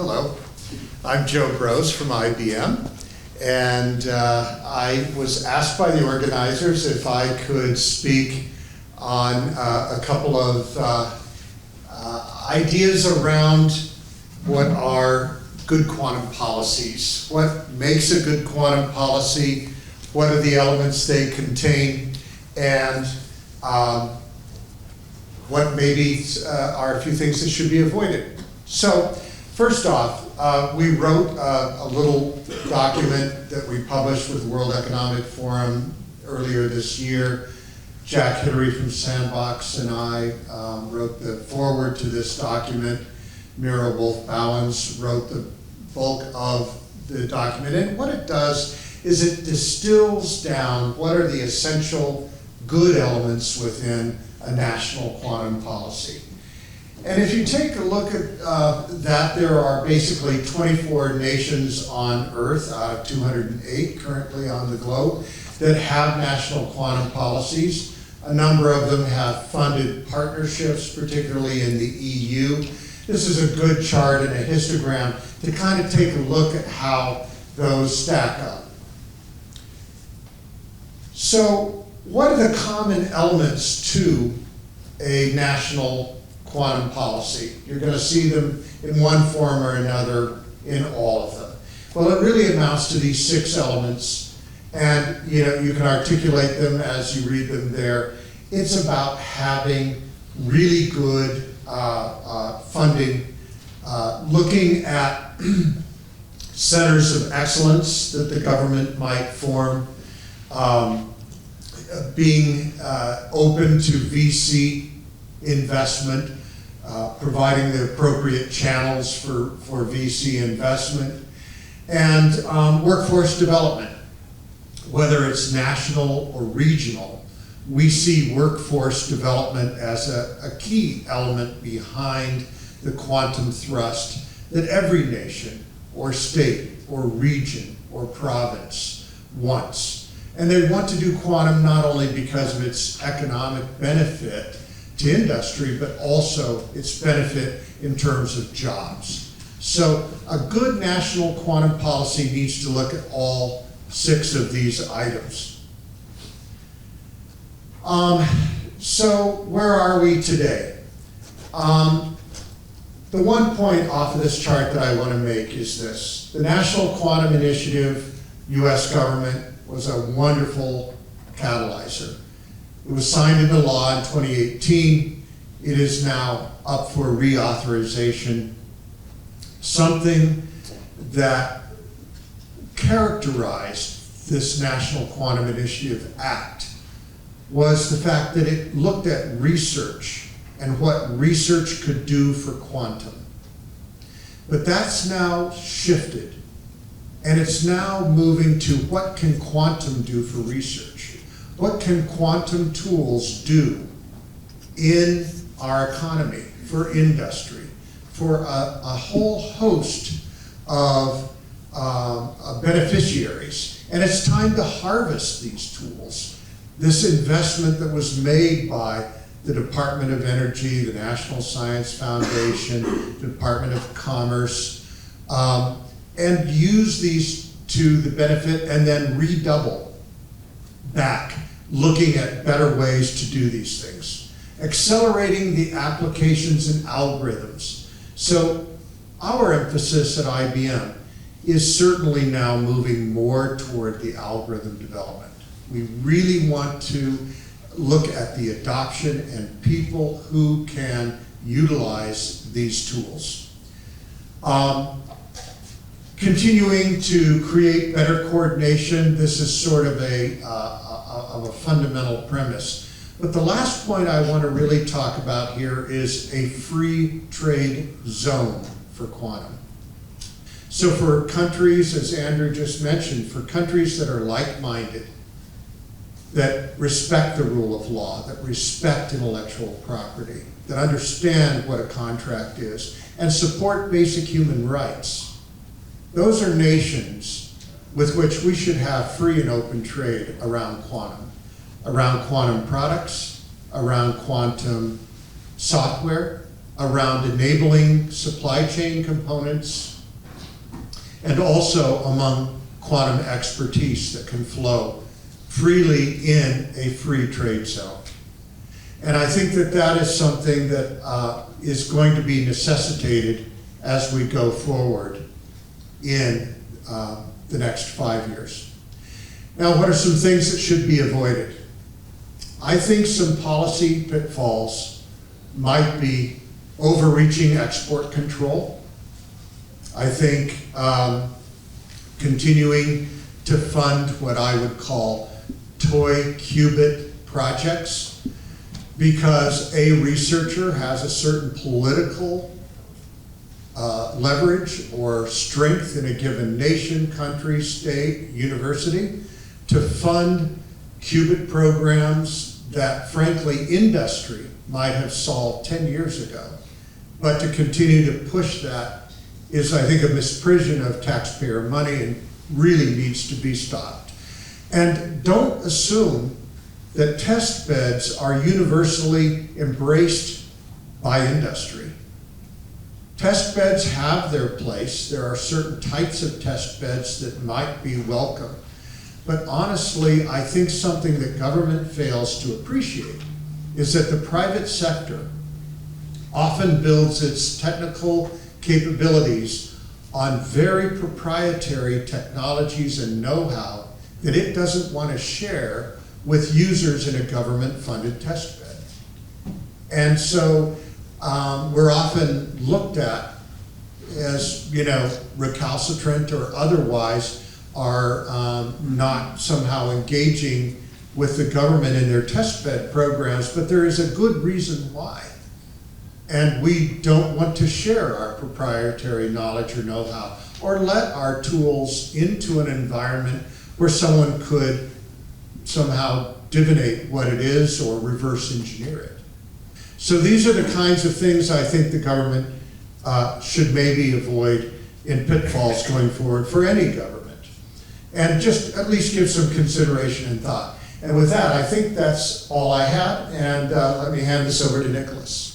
Hello, I'm Joe Broz from IBM, and I was asked by the organizers if I could speak on a couple of ideas around what are good quantum policies. What makes a good quantum policy? What are the elements they contain? And what maybe are a few things that should be avoided. So first off, we wrote a little document that we published with the World Economic Forum earlier this year. Jack Hittery from Sandbox and I wrote the foreword to this document. Mira Wolf-Bowens wrote the bulk of the document. And what it does is it distills down what are the essential good elements within a national quantum policy. And if you take a look at that, there are basically 24 nations on Earth out of 208 currently on the globe that have national quantum policies. A number of them have funded partnerships, particularly in the EU. This is a good chart and a histogram to kind of take a look at how those stack up. So what are the common elements to a national quantum policy? You're going to see them in one form or another in all of them. Well, it really amounts to these 6 elements, and you can articulate them as you read them there. It's about having really good funding, looking at centers of excellence that the government might form, being open to VC investment, providing the appropriate channels for VC investment, and workforce development, whether it's national or regional. We see workforce development as a key element behind the quantum thrust that every nation or state or region or province wants. And they want to do quantum not only because of its economic benefit to industry, but also its benefit in terms of jobs. So a good national quantum policy needs to look at all 6 of these items. So where are we today? The one point off of this chart that I want to make is this. The National Quantum Initiative, US government, was a wonderful catalyzer. It was signed into law in 2018. It is now up for reauthorization. Something that characterized this National Quantum Initiative Act was the fact that it looked at research and what research could do for quantum. But that's now shifted, and it's now moving to what can quantum do for research? What can quantum tools do in our economy, for industry, for a whole host of beneficiaries? And it's time to harvest these tools. This investment that was made by the Department of Energy, the National Science Foundation, the Department of Commerce, and use these to the benefit and then redouble back, looking at better ways to do these things. Accelerating the applications and algorithms. So our emphasis at IBM is certainly now moving more toward the algorithm development. We really want to look at the adoption and people who can utilize these tools. Continuing to create better coordination, this is sort of a fundamental premise. But the last point I want to really talk about here is a free trade zone for quantum. So for countries, as Andrew just mentioned, for countries that are like-minded, that respect the rule of law, that respect intellectual property, that understand what a contract is, and support basic human rights. Those are nations with which we should have free and open trade around quantum products, around quantum software, around enabling supply chain components, and also among quantum expertise that can flow freely in a free trade zone. And I think that that is something that is going to be necessitated as we go forward in the next 5 years. Now, what are some things that should be avoided? I think some policy pitfalls might be overreaching export control. I think continuing to fund what I would call toy qubit projects, because a researcher has a certain political leverage or strength in a given nation, country, state, university to fund qubit programs that, frankly, industry might have solved 10 years ago. But to continue to push that is, I think, a misprision of taxpayer money and really needs to be stopped. And don't assume that test beds are universally embraced by industry. Test beds have their place. There are certain types of test beds that might be welcome. But honestly, I think something that government fails to appreciate is that the private sector often builds its technical capabilities on very proprietary technologies and know-how that it doesn't want to share with users in a government-funded test bed. And so we're often looked at as, recalcitrant or otherwise, are not somehow engaging with the government in their test bed programs, but there is a good reason why. And we don't want to share our proprietary knowledge or know-how, or let our tools into an environment where someone could somehow divinate what it is or reverse engineer it. So these are the kinds of things I think the government should maybe avoid in pitfalls going forward for any government. And just at least give some consideration and thought. And with that, I think that's all I had, and let me hand this over to Nicholas.